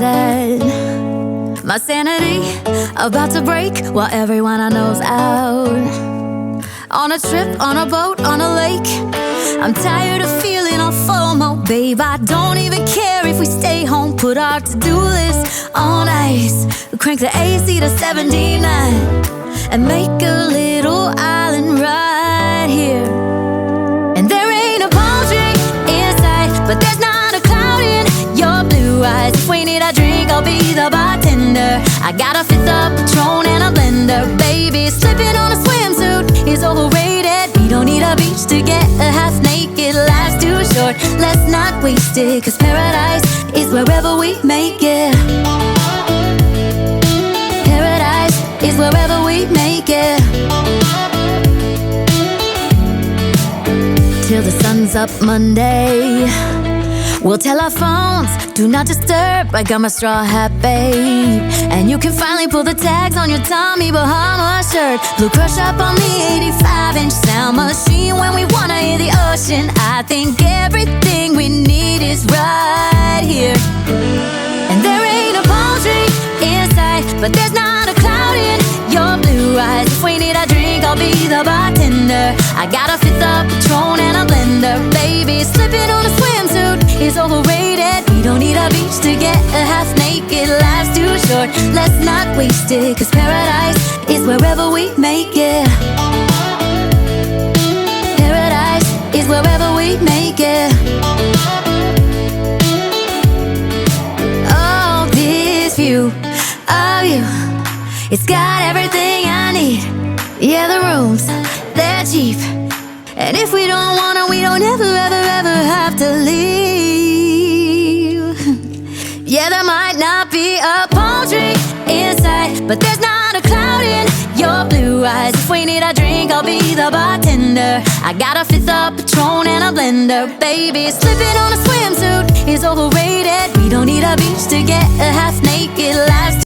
that. My sanity about to break while everyone I know's out. On a trip, on a boat, on a lake. I'm tired of feeling all FOMO, babe. I don't even care if we stay home. Put our to-do list on ice. Crank the AC to 79 and make a little island right here. And there ain't a palm tree in sight, but there's not a cloud in your blue eyes. If we need a drink, I'll be the bartender. I got a fifth of Patron and a blender, baby. Slipping on a swimsuit is overrated. We don't need a beach to get a half naked. Life's too short, let's not waste it, 'cause paradise is wherever we make it. Paradise is wherever we make it. Till the sun's up Monday, we'll tell our phones, do not disturb. I got my straw hat, babe. And you can finally pull the tags on your Tommy Bahama shirt. Blue crush up on the 85-inch sound machine when we wanna hear the ocean. I think everything we need is right here. And there ain't a palm tree in sight, but there's not a cloud in your blue eyes. If we need a drink, I'll be the bartender. I got a fifth of Patron and a blender, baby. Slipping on a swimsuit is overrated. We don't need a beach to get a half naked. Life's too short, let's not waste it, 'cause paradise is wherever we make it. Paradise is wherever we make it. Oh, this view of you, it's got everything I need. Yeah, the rooms, they're cheap. And if we don't wanna, we don't ever, ever, ever have to leave. Yeah, there might not be a palm tree in sight, but there's not a cloud in your blue eyes. If we need a drink, I'll be the bartender. I got a fifth of Patron and a blender, baby. Slipping on a swimsuit is overrated. We don't need a beach to get a half naked. Life's